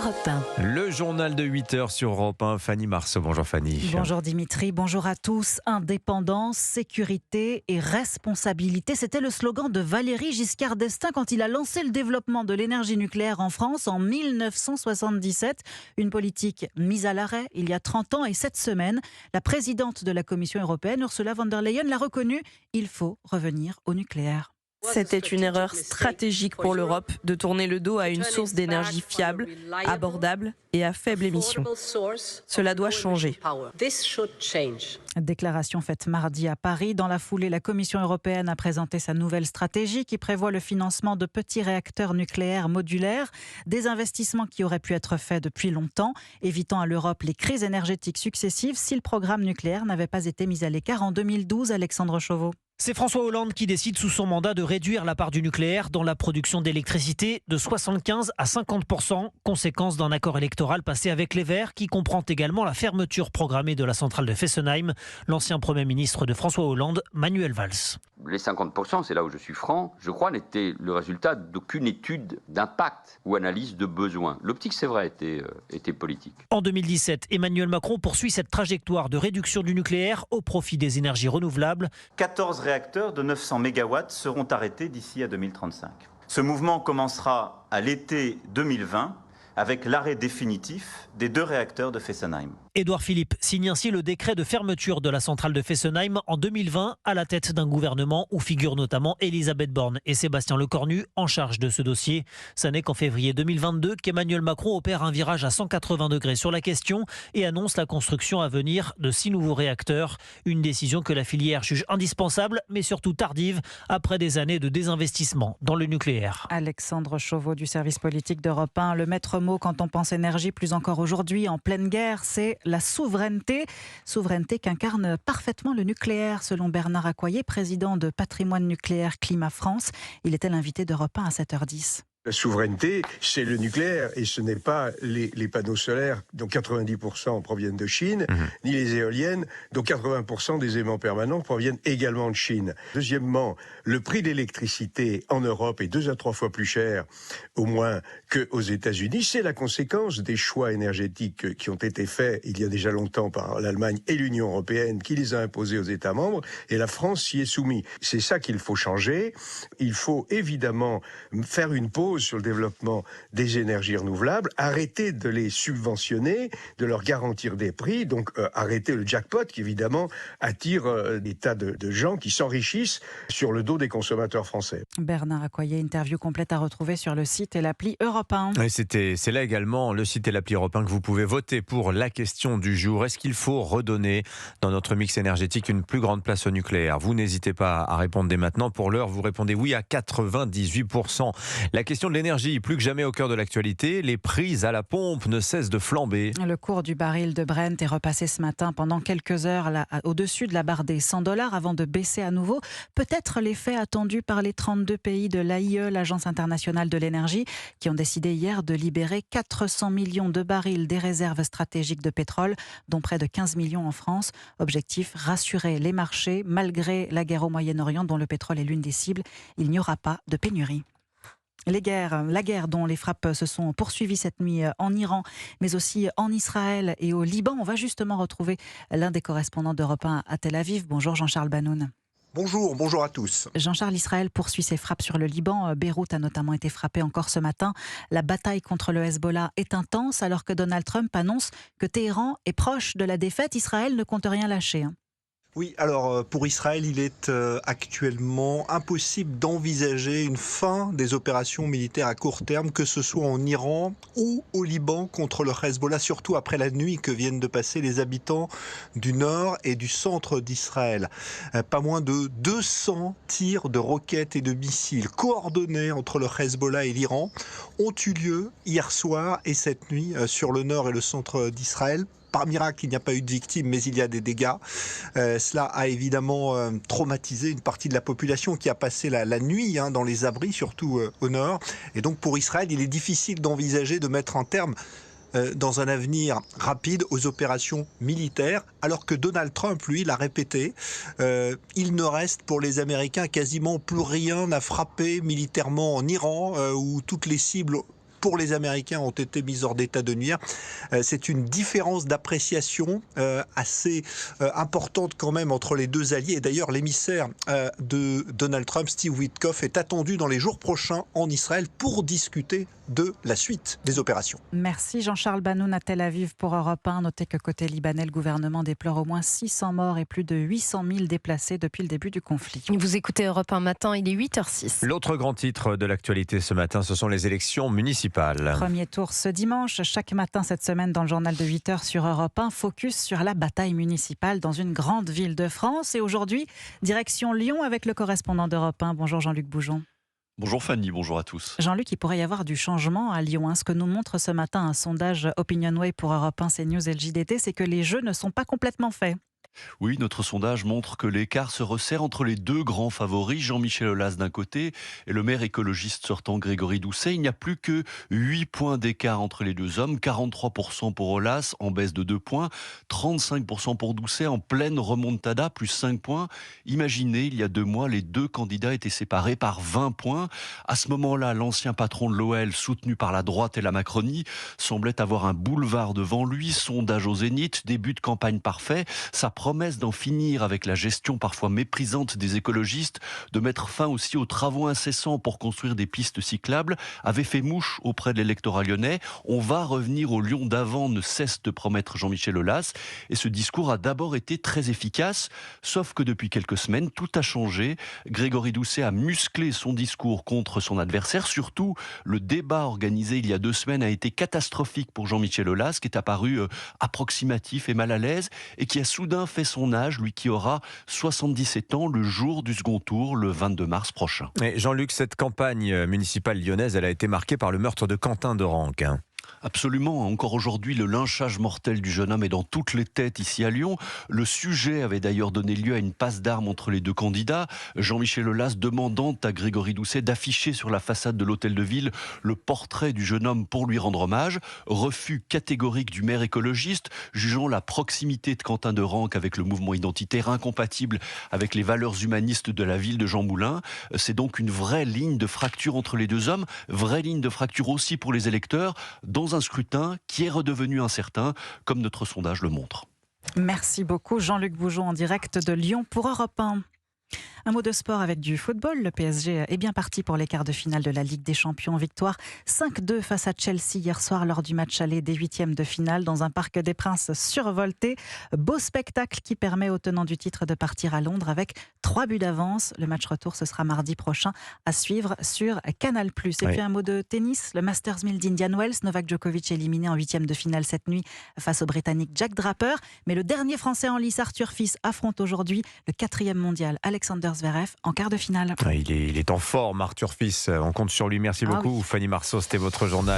Europe 1. Le journal de 8h sur Europe 1, Fanny Marceau. Bonjour Fanny. Bonjour Dimitri, bonjour à tous. Indépendance, sécurité et responsabilité, c'était le slogan de Valéry Giscard d'Estaing quand il a lancé le développement de l'énergie nucléaire en France en 1977. Une politique mise à l'arrêt il y a 30 ans et cette semaine, la présidente de la Commission européenne, Ursula von der Leyen, l'a reconnu, il faut revenir au nucléaire. C'était une erreur stratégique pour l'Europe de tourner le dos à une source d'énergie fiable, abordable et à faible émission. Cela doit changer. Déclaration faite mardi à Paris. Dans la foulée, la Commission européenne a présenté sa nouvelle stratégie qui prévoit le financement de petits réacteurs nucléaires modulaires, des investissements qui auraient pu être faits depuis longtemps, évitant à l'Europe les crises énergétiques successives si le programme nucléaire n'avait pas été mis à l'écart en 2012. Alexandre Chauveau. C'est François Hollande qui décide sous son mandat de réduire la part du nucléaire dans la production d'électricité de 75 à 50%, conséquence d'un accord électoral passé avec les Verts qui comprend également la fermeture programmée de la centrale de Fessenheim. L'ancien Premier ministre de François Hollande, Manuel Valls. Les 50%, c'est là où je suis franc, je crois, n'étaient le résultat d'aucune étude d'impact ou analyse de besoin. L'optique, c'est vrai, était politique. En 2017, Emmanuel Macron poursuit cette trajectoire de réduction du nucléaire au profit des énergies renouvelables. 14 réacteurs de 900 MW seront arrêtés d'ici à 2035. Ce mouvement commencera à l'été 2020 avec l'arrêt définitif des 2 réacteurs de Fessenheim. Édouard Philippe signe ainsi le décret de fermeture de la centrale de Fessenheim en 2020 à la tête d'un gouvernement où figurent notamment Elisabeth Borne et Sébastien Lecornu en charge de ce dossier. Ça n'est qu'en février 2022 qu'Emmanuel Macron opère un virage à 180 degrés sur la question et annonce la construction à venir de 6 nouveaux réacteurs. Une décision que la filière juge indispensable mais surtout tardive après des années de désinvestissement dans le nucléaire. Alexandre Chauveau du service politique d'Europe 1. Le maître mot quand on pense énergie, plus encore aujourd'hui en pleine guerre, c'est la souveraineté. Souveraineté qu'incarne parfaitement le nucléaire, selon Bernard Accoyer, président de Patrimoine nucléaire Climat France. Il était l'invité d'Europe 1 à 7h10. La souveraineté, c'est le nucléaire et ce n'est pas les panneaux solaires dont 90% proviennent de Chine, ni les éoliennes dont 80% des aimants permanents proviennent également de Chine. Deuxièmement, le prix de l'électricité en Europe est 2 à 3 fois plus cher, au moins, qu'aux États-Unis. C'est la conséquence des choix énergétiques qui ont été faits il y a déjà longtemps par l'Allemagne et l'Union européenne, qui les a imposés aux États membres, et la France s'y est soumise. C'est ça qu'il faut changer. Il faut évidemment faire une pause sur le développement des énergies renouvelables, arrêter de les subventionner, de leur garantir des prix, donc arrêter le jackpot qui évidemment attire des tas de gens qui s'enrichissent sur le dos des consommateurs français. Bernard Accoyer, interview complète à retrouver sur le site et l'appli Europe 1. Et c'est là également le site et l'appli Europe 1 que vous pouvez voter pour la question du jour. Est-ce qu'il faut redonner dans notre mix énergétique une plus grande place au nucléaire? Vous n'hésitez pas à répondre dès maintenant. Pour l'heure, vous répondez oui à 98%. La question de l'énergie, plus que jamais au cœur de l'actualité, les prix à la pompe ne cessent de flamber. Le cours du baril de Brent est repassé ce matin pendant quelques heures au-dessus de la barre des $100 avant de baisser à nouveau. Peut-être l'effet attendu par les 32 pays de l'AIE, l'Agence internationale de l'énergie, qui ont décidé hier de libérer 400 millions de barils des réserves stratégiques de pétrole, dont près de 15 millions en France. Objectif, rassurer les marchés. Malgré la guerre au Moyen-Orient, dont le pétrole est l'une des cibles, il n'y aura pas de pénurie. La guerre dont les frappes se sont poursuivies cette nuit en Iran, mais aussi en Israël et au Liban. On va justement retrouver l'un des correspondants d'Europe 1 à Tel Aviv. Bonjour Jean-Charles Banoun. Bonjour à tous. Jean-Charles, Israël poursuit ses frappes sur le Liban. Beyrouth a notamment été frappée encore ce matin. La bataille contre le Hezbollah est intense alors que Donald Trump annonce que Téhéran est proche de la défaite. Israël ne compte rien lâcher. Oui, alors pour Israël, il est actuellement impossible d'envisager une fin des opérations militaires à court terme, que ce soit en Iran ou au Liban contre le Hezbollah, surtout après la nuit que viennent de passer les habitants du nord et du centre d'Israël. Pas moins de 200 tirs de roquettes et de missiles coordonnés entre le Hezbollah et l'Iran ont eu lieu hier soir et cette nuit sur le nord et le centre d'Israël. Par miracle, il n'y a pas eu de victimes, mais il y a des dégâts. Cela a évidemment traumatisé une partie de la population qui a passé la nuit dans les abris, surtout au nord. Et donc pour Israël, il est difficile d'envisager de mettre un terme dans un avenir rapide aux opérations militaires, alors que Donald Trump, lui, l'a répété, il ne reste pour les Américains quasiment plus rien à frapper militairement en Iran, où toutes les cibles pour les Américains ont été mises hors d'état de nuire. C'est une différence d'appréciation assez importante quand même entre les deux alliés. Et d'ailleurs, l'émissaire de Donald Trump, Steve Witkoff, est attendu dans les jours prochains en Israël pour discuter de la suite des opérations. Merci Jean-Charles Banoun à Tel Aviv pour Europe 1. Notez que côté libanais, le gouvernement déplore au moins 600 morts et plus de 800 000 déplacés depuis le début du conflit. Vous écoutez Europe 1 matin, il est 8h06. L'autre grand titre de l'actualité ce matin, ce sont les élections municipales. Premier tour ce dimanche. Chaque matin cette semaine dans le journal de 8h sur Europe 1, focus sur la bataille municipale dans une grande ville de France. Et aujourd'hui, direction Lyon avec le correspondant d'Europe 1. Bonjour Jean-Luc Boujon. Bonjour Fanny, bonjour à tous. Jean-Luc, il pourrait y avoir du changement à Lyon. Ce que nous montre ce matin un sondage OpinionWay pour Europe 1, CNews et le JDD, c'est que les jeux ne sont pas complètement faits. Oui, notre sondage montre que l'écart se resserre entre les deux grands favoris, Jean-Michel Aulas d'un côté et le maire écologiste sortant Grégory Doucet. Il n'y a plus que 8 points d'écart entre les deux hommes, 43% pour Aulas en baisse de 2 points, 35% pour Doucet en pleine remontada, plus 5 points. Imaginez, il y a 2 mois, les deux candidats étaient séparés par 20 points. À ce moment-là, l'ancien patron de l'OL, soutenu par la droite et la Macronie, semblait avoir un boulevard devant lui, sondage au zénith, début de campagne parfait. Sa promesse d'en finir avec la gestion parfois méprisante des écologistes, de mettre fin aussi aux travaux incessants pour construire des pistes cyclables, avait fait mouche auprès de l'électorat lyonnais. On va revenir au Lyon d'avant, ne cesse de promettre Jean-Michel Aulas. Et ce discours a d'abord été très efficace, sauf que depuis quelques semaines, tout a changé. Grégory Doucet a musclé son discours contre son adversaire. Surtout, le débat organisé il y a 2 semaines a été catastrophique pour Jean-Michel Aulas, qui est apparu approximatif et mal à l'aise, et qui a soudain fait son âge, lui qui aura 77 ans le jour du second tour, le 22 mars prochain. Et Jean-Luc, cette campagne municipale lyonnaise, elle a été marquée par le meurtre de Quentin Dorenc. Absolument. Encore aujourd'hui, le lynchage mortel du jeune homme est dans toutes les têtes ici à Lyon. Le sujet avait d'ailleurs donné lieu à une passe d'armes entre les deux candidats. Jean-Michel Aulas demandant à Grégory Doucet d'afficher sur la façade de l'hôtel de ville le portrait du jeune homme pour lui rendre hommage. Refus catégorique du maire écologiste, jugeant la proximité de Quentin Dorenc avec le mouvement identitaire incompatible avec les valeurs humanistes de la ville de Jean Moulin. C'est donc une vraie ligne de fracture entre les deux hommes, vraie ligne de fracture aussi pour les électeurs, dans un scrutin qui est redevenu incertain, comme notre sondage le montre. Merci beaucoup Jean-Luc Boujon en direct de Lyon pour Europe 1. Un mot de sport avec du football. Le PSG est bien parti pour les quarts de finale de la Ligue des Champions. Victoire 5-2 face à Chelsea hier soir lors du match aller des 8e de finale dans un Parc des Princes survolté. Beau spectacle qui permet aux tenants du titre de partir à Londres avec 3 buts d'avance. Le match retour, ce sera mardi prochain à suivre sur Canal+. Et puis un mot de tennis. Le Masters 1000 d'Indian Wells. Novak Djokovic éliminé en 8e de finale cette nuit face au Britannique Jack Draper. Mais le dernier Français en lice, Arthur Fils, affronte aujourd'hui le 4e mondial Alexander Zverev en quart de finale. Il est en forme, Arthur Fils. On compte sur lui. Merci beaucoup, Fanny Marceau. C'était votre journal.